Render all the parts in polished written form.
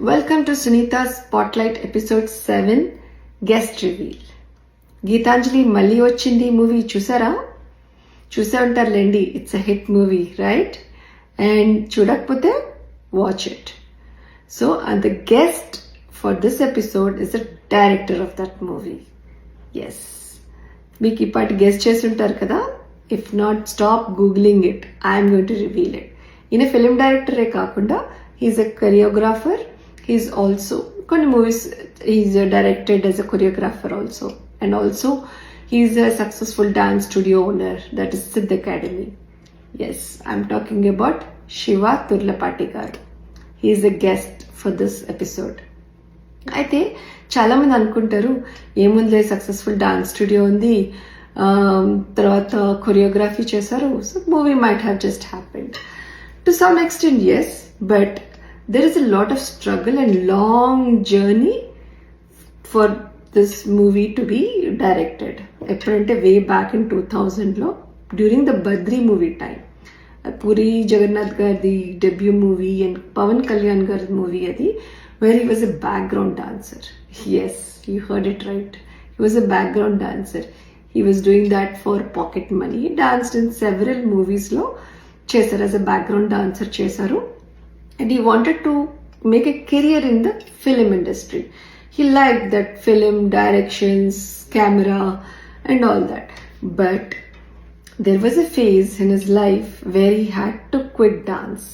Welcome to Sunita's Spotlight episode 7 Guest Reveal. Gitanjali మళ్ళీ వచ్చింది movie చూసారా? చూసే ఉంటారులేండి. It's a hit movie, right? And చూడకపోతే watch it. So and the guest for this episode is the director of that movie. Yes, మీకు ఇప్పటి guess చేసి ఉంటారు కదా. If not, stop googling it. I'm going to reveal it. ఈయన film డైరెక్టరే కాకుండా he is a choreographer. He's also కొన్ని movies he's directed as a choreographer also, and also he's a successful dance studio owner, that is Siddh Academy. Yes, I'm talking about Shiva Turlapati garu. He is a guest for this episode. అయితే చాలా మంది అనుకుంటారు ఏముందిలే, successful dance studio ఉంది, తర్వాత choreography చేశారు, so movie might have just happened. To some extent yes, but there is a lot of struggle and long journey for this movie to be directed. ఎప్పుడంటే way back in 2000లో during the Badri movie టైం. పూరి జగన్నాథ్ గారిది debut movie and Pawan Kalyan గారి movie అది, where he was a background dancer. Yes, you heard it right. He was a background dancer. He was doing that for pocket money. Danced in several మూవీస్లో చేశారు, as a background dancer చేశారు. And he wanted to make a career in the film industry. He liked that film, directions, camera and all that. But there was a phase in his life where he had to quit dance.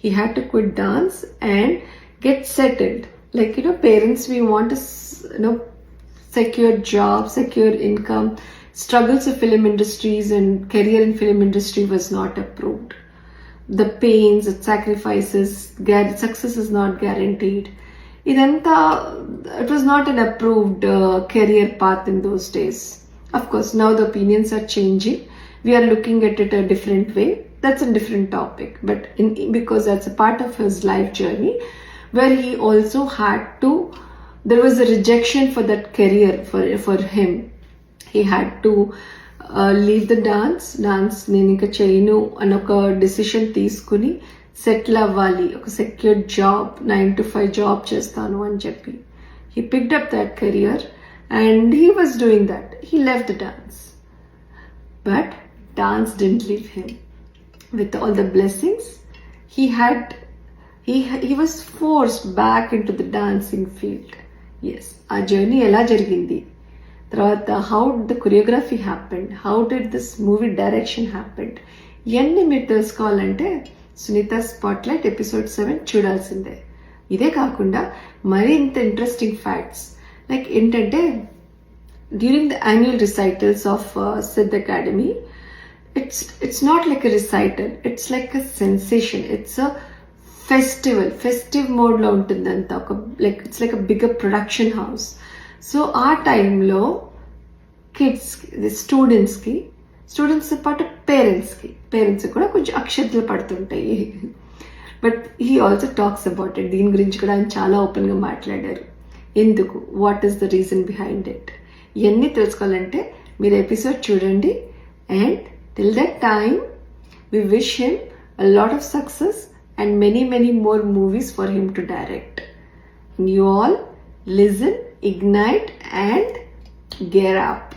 He had to quit dance and get settled. Like, parents, we want a, secure job, secure income. Struggles of film industries and career in film industry was not approved. The pains, the sacrifices, success is not guaranteed. Idantha, it was not an approved career path in those days. Of course, now the opinions are changing. We are looking at it a different way. That's a different topic. But because that's a part of his life journey, where he also had to, there was a rejection for that career for him. He had to leave the dance నేను ఇంకా చేయను అని ఒక decision తీసుకుని settle అవ్వాలి, ఒక secure job, 9 to 5 job చేస్తాను అని చెప్పి he picked up that career and he was doing that. He left the dance, but dance didn't leave him. With all the blessings he was forced back into the dancing field. Yes, ఆ journey ఎలా జరిగింది, తర్వాత how the choreography happened, how did this movie direction happened, ఇవన్నీ మీరు తెలుసుకోవాలంటే Sunitha spotlight episode 7 చూడాల్సిందే. ఇదే కాకుండా మరీ ఇంత ఇంట్రెస్టింగ్ ఫ్యాక్ట్స్ లైక్ ఏంటంటే, during the annual recitals of Siddh Academy, it's not like a recital, it's like a sensation. It's a festive మోడ్లో ఉంటుంది అంతా. It's like a bigger production house. So ఆ టైంలో కిడ్స్కి, స్టూడెంట్స్తో పాటు పేరెంట్స్కి కూడా కొంచెం అక్షంతలు పడుతుంటాయి. But he also talks about it. దీని గురించి కూడా ఆయన చాలా ఓపెన్గా మాట్లాడారు. ఎందుకు, what is the reason behind it, ఇవన్నీ తెలుసుకోవాలంటే మీరు ఎపిసోడ్ చూడండి. And till that time we wish him a lot of success and many more movies for him to direct. You all listen, ignite and gear up.